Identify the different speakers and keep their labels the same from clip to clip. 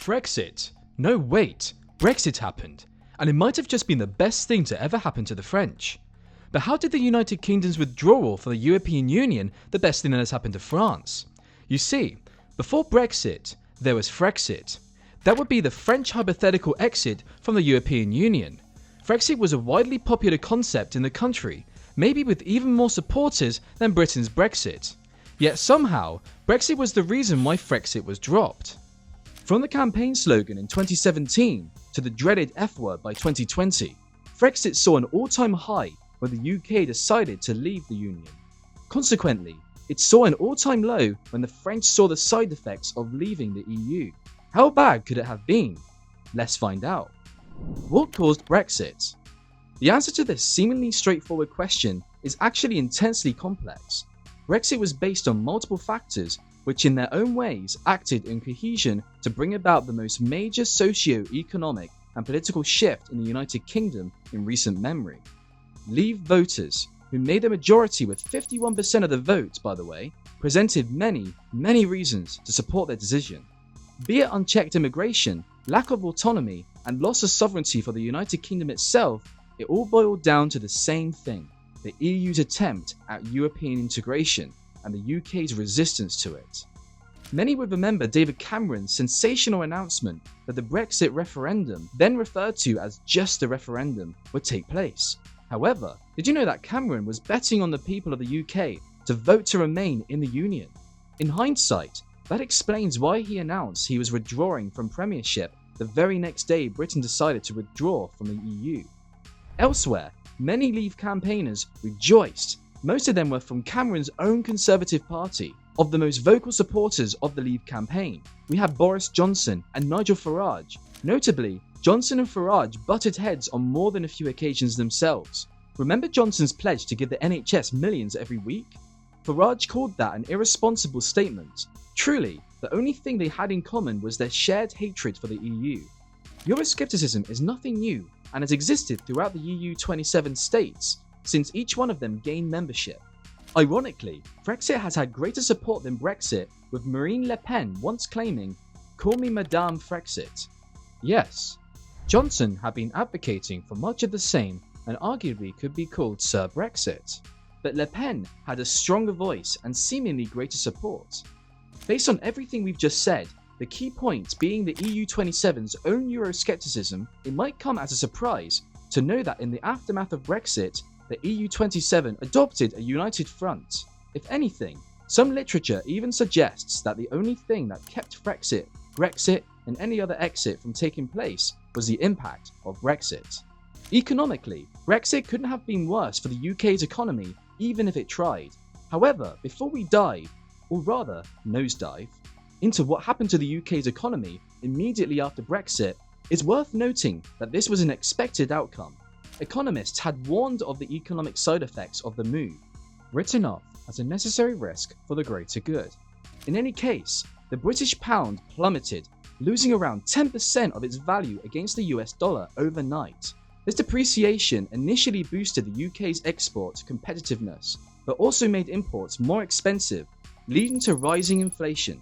Speaker 1: Frexit? No, wait. Brexit happened, and it might have just been the best thing to ever happen to the French. But how did the United Kingdom's withdrawal from the European Union the best thing that has happened to France? You see, before Brexit, there was Frexit. That would be the French hypothetical exit from the European Union. Frexit was a widely popular concept in the country, maybe with even more supporters than Britain's Brexit. Yet somehow, Brexit was the reason why Frexit was dropped. From the campaign slogan in 2017 to the dreaded F word by 2020, Frexit saw an all-time high when the UK decided to leave the Union. Consequently, it saw an all-time low when the French saw the side effects of leaving the EU. How bad could it have been? Let's find out. What caused Brexit? The answer to this seemingly straightforward question is actually intensely complex. Brexit was based on multiple factors which in their own ways acted in cohesion to bring about the most major socio-economic and political shift in the United Kingdom in recent memory. Leave voters, who made the majority with 51% of the vote by the way, presented many reasons to support their decision. Be it unchecked immigration, lack of autonomy, and loss of sovereignty for the United Kingdom itself, it all boiled down to the same thing: the EU's attempt at European integration and the UK's resistance to it. Many would remember David Cameron's sensational announcement that the Brexit referendum, then referred to as just a referendum, would take place. However, did you know that Cameron was betting on the people of the UK to vote to remain in the Union? In hindsight, that explains why he announced he was withdrawing from Premiership the very next day Britain decided to withdraw from the EU. Elsewhere, many Leave campaigners rejoiced. Most of them were from Cameron's own Conservative Party. Of the most vocal supporters of the Leave campaign, we have Boris Johnson and Nigel Farage. Notably, Johnson and Farage butted heads on more than a few occasions themselves. Remember Johnson's pledge to give the NHS millions every week? Farage called that an irresponsible statement. Truly, the only thing they had in common was their shared hatred for the EU. Euroscepticism is nothing new and has existed throughout the EU 27 states since each one of them gained membership. Ironically, Frexit has had greater support than Brexit, with Marine Le Pen once claiming, "Call me Madame Frexit." Yes, Johnson had been advocating for much of the same and arguably could be called Sir Brexit. But Le Pen had a stronger voice and seemingly greater support. Based on everything we've just said, the key point being the EU 27's own Euroscepticism, it might come as a surprise to know that in the aftermath of Brexit, the EU 27 adopted a united front. If anything, some literature even suggests that the only thing that kept Frexit, Brexit, and any other exit from taking place was the impact of Brexit. Economically, Brexit couldn't have been worse for the UK's economy even if it tried. However, before we dive, or rather nosedive, into what happened to the UK's economy immediately after Brexit, it's worth noting that this was an expected outcome. Economists had warned of the economic side effects of the move, written off as a necessary risk for the greater good. In any case, the British pound plummeted, losing around 10% of its value against the US dollar overnight. This depreciation initially boosted the UK's export competitiveness, but also made imports more expensive, leading to rising inflation.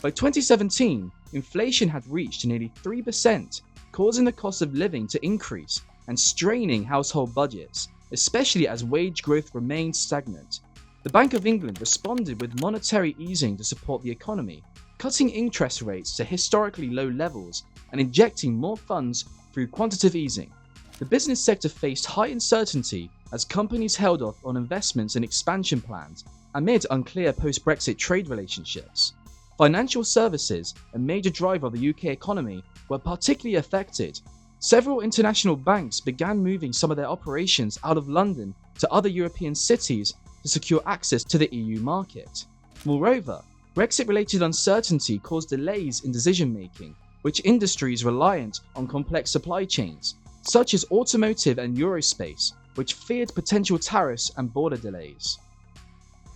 Speaker 1: By 2017, inflation had reached nearly 3%, causing the cost of living to increase and straining household budgets, especially as wage growth remained stagnant. The Bank of England responded with monetary easing to support the economy, cutting interest rates to historically low levels and injecting more funds through quantitative easing. The business sector faced high uncertainty as companies held off on investments and expansion plans amid unclear post-Brexit trade relationships. Financial services, a major driver of the UK economy, were particularly affected. Several international banks began moving some of their operations out of London to other European cities to secure access to the EU market. Moreover, Brexit-related uncertainty caused delays in decision-making, which industries reliant on complex supply chains, such as automotive and Eurospace, which feared potential tariffs and border delays.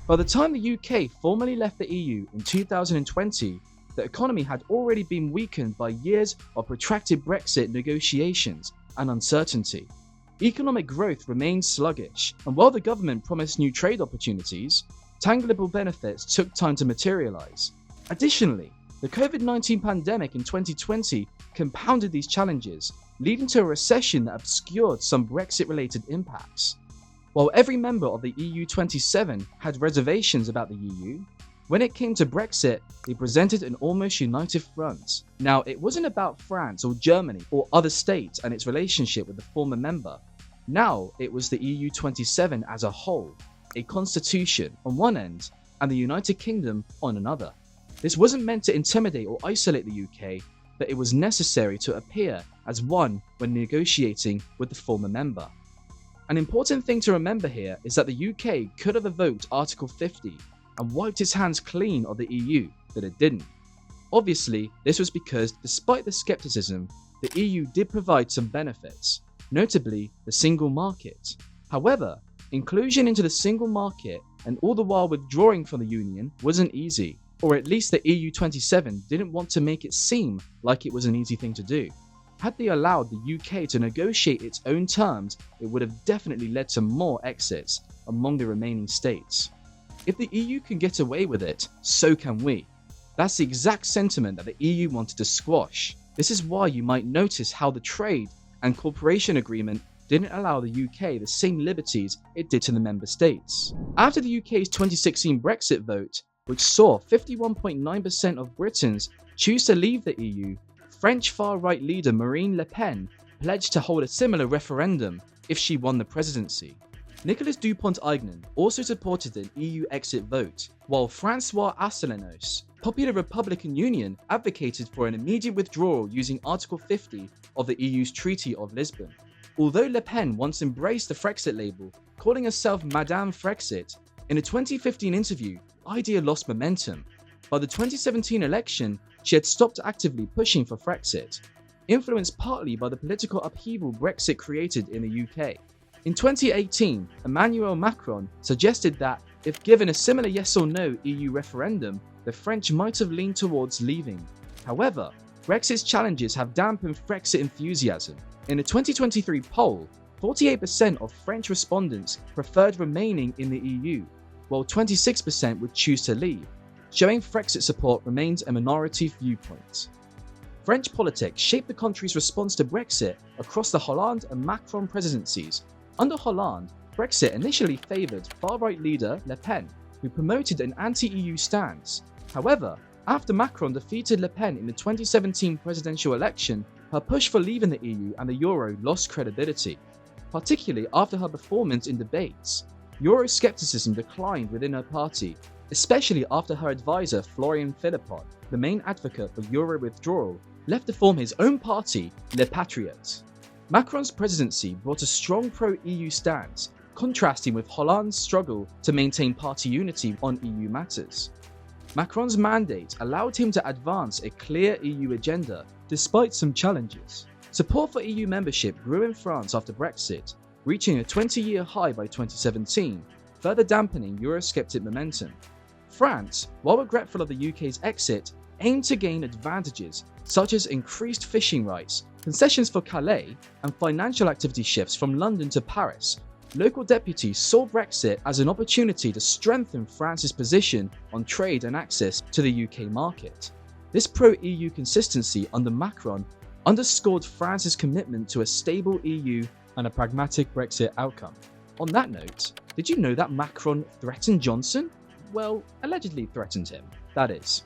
Speaker 1: By the time the UK formally left the EU in 2020, the economy had already been weakened by years of protracted Brexit negotiations and uncertainty. Economic growth remained sluggish, and while the government promised new trade opportunities, tangible benefits took time to materialize. Additionally,
Speaker 2: The COVID-19 pandemic in 2020 compounded these challenges, leading to a recession that obscured some Brexit-related impacts. While every member of the EU 27 had reservations about the EU, when it came to Brexit, they presented an almost united front. Now, it wasn't about France or Germany or other states and its relationship with the former member. Now, it was the EU 27 as a whole, a constitution on one end and the United Kingdom on another. This wasn't meant to intimidate or isolate the UK, but it was necessary to appear as one when negotiating with the former member. An important thing to remember here is that the UK could have evoked Article 50 and wiped its hands clean of the EU, but it didn't. Obviously, this was because, despite the skepticism, the EU did provide some benefits, notably the single market. However, inclusion into the single market and all the while withdrawing from the Union wasn't easy, or at least the EU 27 didn't want to make it seem like it was an easy thing to do. Had they allowed the UK to negotiate its own terms, it would have definitely led to more exits among the remaining states. If the EU can get away with it, so can we. That's the exact sentiment that the EU wanted to squash. This is why you might notice how the trade and cooperation agreement didn't allow the UK the same liberties it did to the member states. After the UK's 2016 Brexit vote, which saw 51.9% of Britons choose to leave the EU, French far-right leader Marine Le Pen pledged to hold a similar referendum if she won the presidency. Nicolas Dupont-Aignan also supported an EU exit vote, while François Asselineau, Popular Republican Union, advocated for an immediate withdrawal using Article 50 of the EU's Treaty of Lisbon. Although Le Pen once embraced the Frexit label, calling herself Madame Frexit, in a 2015 interview, the idea lost momentum. By the 2017 election, she had stopped actively pushing for Frexit, influenced partly by the political upheaval Brexit created in the UK. In 2018, Emmanuel Macron suggested that, if given a similar yes or no EU referendum, the French might have leaned towards leaving. However, Brexit's challenges have dampened Frexit enthusiasm. In a 2023 poll, 48% of French respondents preferred remaining in the EU, while 26% would choose to leave, showing Frexit support remains a minority viewpoint. French politics shaped the country's response to Brexit across the Hollande and Macron presidencies. Under Hollande, Brexit initially favoured far-right leader Le Pen, who promoted an anti-EU stance. However, after Macron defeated Le Pen in the 2017 presidential election, her push for leaving the EU and the Euro lost credibility, particularly after her performance in debates. Euroscepticism declined within her party, especially after her advisor Florian Philippon, the main advocate for Euro withdrawal, left to form his own party, Les Patriotes. Macron's presidency brought a strong pro-EU stance, contrasting with Hollande's struggle to maintain party unity on EU matters. Macron's mandate allowed him to advance a clear EU agenda, despite some challenges. Support for EU membership grew in France after Brexit, reaching a 20-year high by 2017, further dampening Eurosceptic momentum. France, while regretful of the UK's exit, aimed to gain advantages such as increased fishing rights, concessions for Calais, and financial activity shifts from London to Paris. Local deputies saw Brexit as an opportunity to strengthen France's position on trade and access to the UK market. This pro-EU consistency under Macron underscored France's commitment to a stable EU and a pragmatic Brexit outcome. On that note, did you know that Macron threatened Johnson? Well, allegedly threatened him, that is.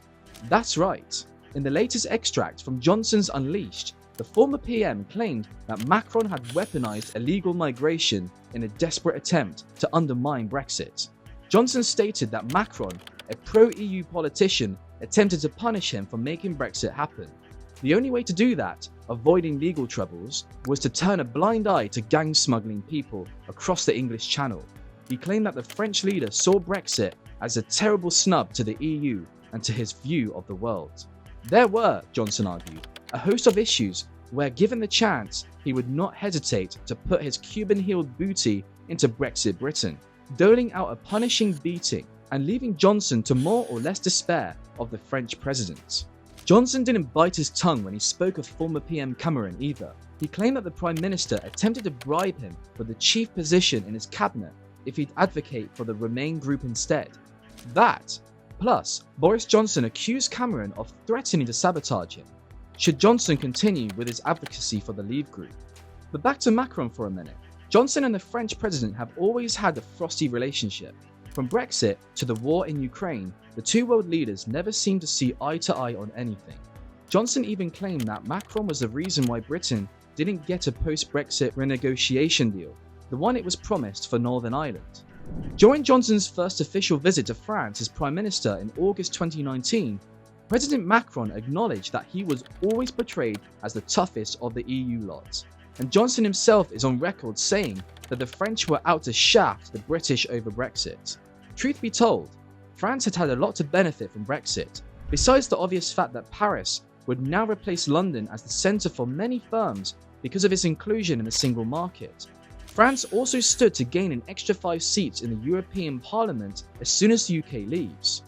Speaker 2: That's right. In the latest extract from Johnson's Unleashed, the former PM claimed that Macron had weaponized illegal migration in a desperate attempt to undermine Brexit. Johnson stated that Macron, a pro-EU politician, attempted to punish him for making Brexit happen. The only way to do that, avoiding legal troubles, was to turn a blind eye to gang smuggling people across the English Channel. He claimed that the French leader saw Brexit as a terrible snub to the EU and to his view of the world. There were, Johnson argued, a host of issues where, given the chance, he would not hesitate to put his Cuban-heeled booty into Brexit Britain, doling out a punishing beating and leaving Johnson to more or less despair of the French president. Johnson didn't bite his tongue when he spoke of former PM Cameron either. He claimed that the Prime Minister attempted to bribe him for the chief position in his cabinet if he'd advocate for the Remain group instead. That Plus, Boris Johnson accused Cameron of threatening to sabotage him should Johnson continue with his advocacy for the Leave group. But back to Macron for a minute. Johnson and the French president have always had a frosty relationship. From Brexit to the war in Ukraine, the two world leaders never seemed to see eye to eye on anything. Johnson even claimed that Macron was the reason why Britain didn't get a post-Brexit renegotiation deal, the one it was promised for Northern Ireland. During Johnson's first official visit to France as Prime Minister in August 2019, President Macron acknowledged that he was always portrayed as the toughest of the EU lot. And Johnson himself is on record saying that the French were out to shaft the British over Brexit. Truth be told, France had a lot to benefit from Brexit, besides the obvious fact that Paris would now replace London as the centre for many firms because of its inclusion in the single market. France also stood to gain an extra 5 seats in the European Parliament as soon as the UK leaves,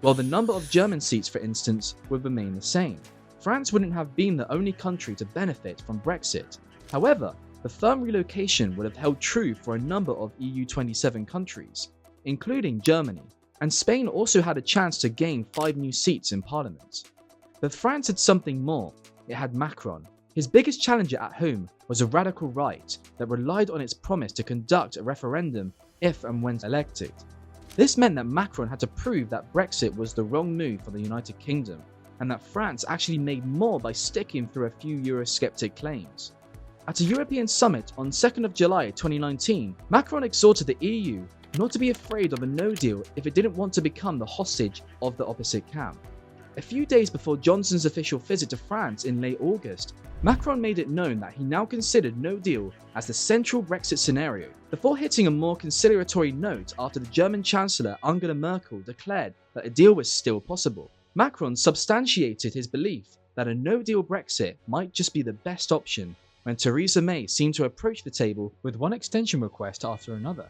Speaker 2: while the number of German seats, for instance, would remain the same. France wouldn't have been the only country to benefit from Brexit. However, the firm relocation would have held true for a number of EU 27 countries, including Germany, and Spain also had a chance to gain 5 new seats in Parliament. But France had something more. It had Macron. His biggest challenger at home was a radical right that relied on its promise to conduct a referendum if and when elected. This meant that Macron had to prove that Brexit was the wrong move for the United Kingdom, and that France actually made more by sticking through a few Eurosceptic claims. At a European summit on 2nd of July 2019, Macron exhorted the EU not to be afraid of a no deal if it didn't want to become the hostage of the opposite camp. A few days before Johnson's official visit to France in late August, Macron made it known that he now considered no deal as the central Brexit scenario, before hitting a more conciliatory note after the German Chancellor Angela Merkel declared that a deal was still possible. Macron substantiated his belief that a no-deal Brexit might just be the best option when Theresa May seemed to approach the table with one extension request after another.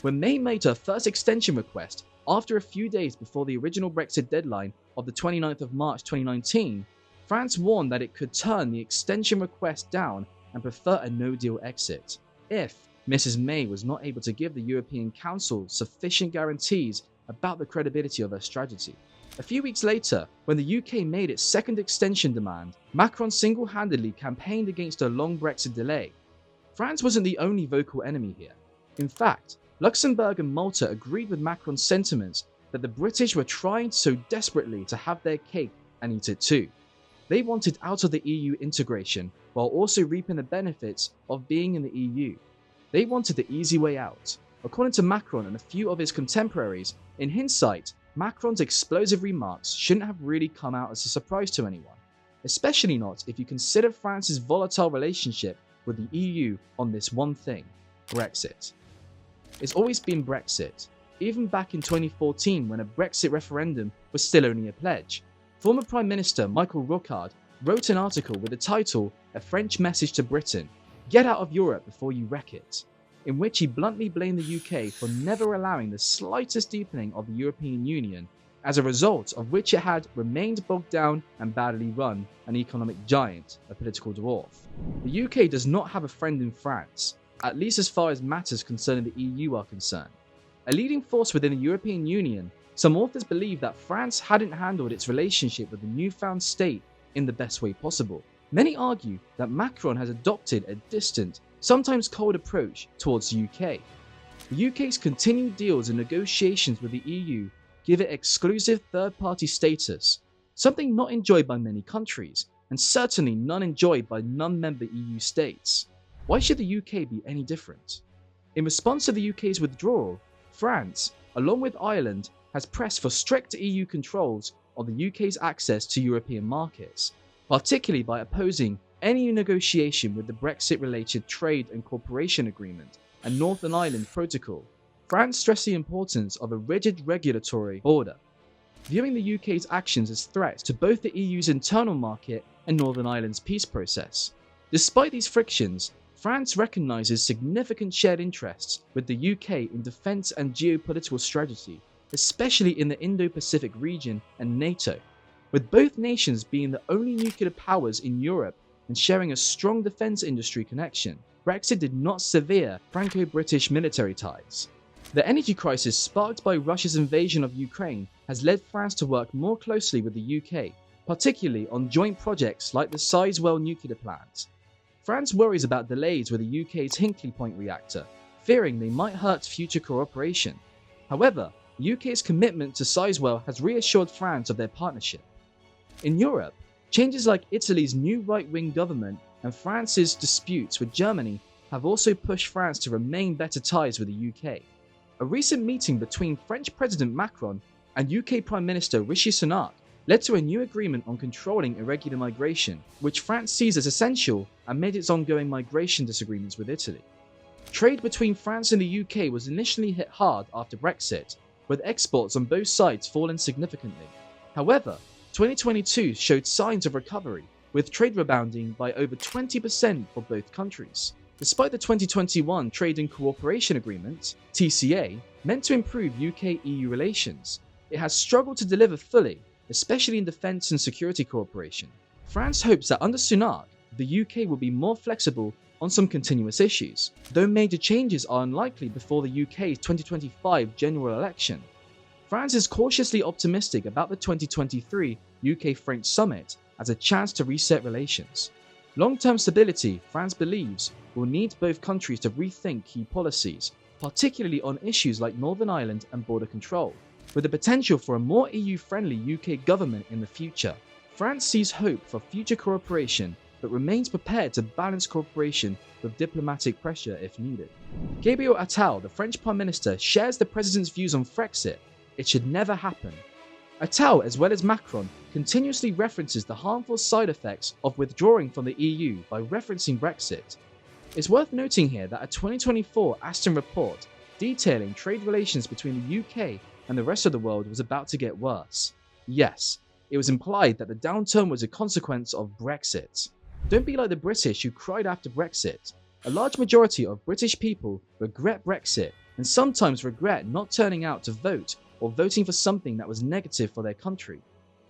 Speaker 2: When May made her first extension request after a few days before the original Brexit deadline of the 29th of March 2019, France warned that it could turn the extension request down and prefer a no-deal exit if Mrs May was not able to give the European Council sufficient guarantees about the credibility of her strategy. A few weeks later, when the UK made its second extension demand, Macron single-handedly campaigned against a long Brexit delay. France wasn't the only vocal enemy here. In fact, Luxembourg and Malta agreed with Macron's sentiments that the British were trying so desperately to have their cake and eat it too. They wanted out of the EU integration while also reaping the benefits of being in the EU. They wanted the easy way out. According to Macron and a few of his contemporaries, in hindsight, Macron's explosive remarks shouldn't have really come out as a surprise to anyone, especially not if you consider France's volatile relationship with the EU on this one thing: Brexit. It's always been Brexit, even back in 2014 when a Brexit referendum was still only a pledge. Former Prime Minister Michael Rocard wrote an article with the title "A French Message to Britain: Get out of Europe before you wreck it," in which he bluntly blamed the UK for never allowing the slightest deepening of the European Union, as a result of which it had remained bogged down and badly run, an economic giant, a political dwarf. The UK does not have a friend in France, at least as far as matters concerning the EU are concerned. A leading force within the European Union, some authors believe that France hadn't handled its relationship with the newfound state in the best way possible. Many argue that Macron has adopted a distant, sometimes cold approach towards the UK. The UK's continued deals and negotiations with the EU give it exclusive third-party status, something not enjoyed by many countries, and certainly none enjoyed by non-member EU states. Why should the UK be any different? In response to the UK's withdrawal, France, along with Ireland, has pressed for strict EU controls on the UK's access to European markets, particularly by opposing any negotiation with the Brexit-related Trade and Cooperation Agreement and Northern Ireland Protocol. France stressed the importance of a rigid regulatory border, viewing the UK's actions as threats to both the EU's internal market and Northern Ireland's peace process. Despite these frictions, France recognises significant shared interests with the UK in defence and geopolitical strategy, especially in the Indo-Pacific region and NATO, with both nations being the only nuclear powers in Europe and sharing a strong defence industry connection. Brexit did not sever Franco-British military ties. The energy crisis sparked by Russia's invasion of Ukraine has led France to work more closely with the UK, particularly on joint projects like the Sizewell nuclear plant. France worries about delays with the UK's Hinkley Point reactor, fearing they might hurt future cooperation. However, the UK's commitment to Sizewell has reassured France of their partnership. In Europe, changes like Italy's new right-wing government and France's disputes with Germany have also pushed France to remain better ties with the UK. A recent meeting between French President Macron and UK Prime Minister Rishi Sunak led to a new agreement on controlling irregular migration, which France sees as essential amid its ongoing migration disagreements with Italy. Trade between France and the UK was initially hit hard after Brexit, with exports on both sides falling significantly. However, 2022 showed signs of recovery, with trade rebounding by over 20% for both countries. Despite the 2021 Trade and Cooperation Agreement, TCA, meant to improve UK-EU relations, it has struggled to deliver fully, especially in defence and security cooperation. France hopes that under Sunak, the UK will be more flexible on some continuous issues, though major changes are unlikely before the UK's 2025 general election. France is cautiously optimistic about the 2023 UK-French summit as a chance to reset relations. Long-term stability, France believes, will need both countries to rethink key policies, particularly on issues like Northern Ireland and border control. With the potential for a more EU-friendly UK government in the future, France sees hope for future cooperation but remains prepared to balance cooperation with diplomatic pressure if needed. Gabriel Attal, the French Prime Minister, shares the President's views on Frexit. It should never happen. Attal, as well as Macron, continuously references the harmful side effects of withdrawing from the EU by referencing Brexit. It's worth noting here that a 2024 Aston report detailing trade relations between the UK and the rest of the world was about to get worse. Yes, it was implied that the downturn was a consequence of Brexit. Don't be like the British who cried after Brexit. A large majority of British people regret Brexit and sometimes regret not turning out to vote or voting for something that was negative for their country.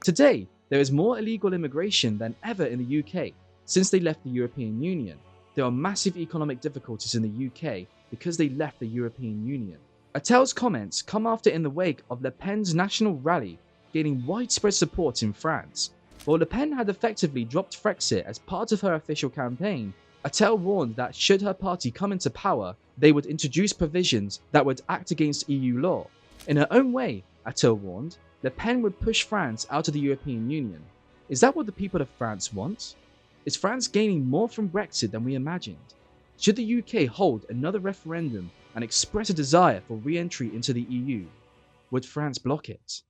Speaker 2: Today, there is more illegal immigration than ever in the UK since they left the European Union. There are massive economic difficulties in the UK because they left the European Union. Attal's comments come after in the wake of Le Pen's national rally gaining widespread support in France. While Le Pen had effectively dropped Frexit as part of her official campaign, Attal warned that should her party come into power, they would introduce provisions that would act against EU law. In her own way, Attal warned, Le Pen would push France out of the European Union. Is that what the people of France want? Is France gaining more from Brexit than we imagined? Should the UK hold another referendum and express a desire for re-entry into the EU? Would France block it?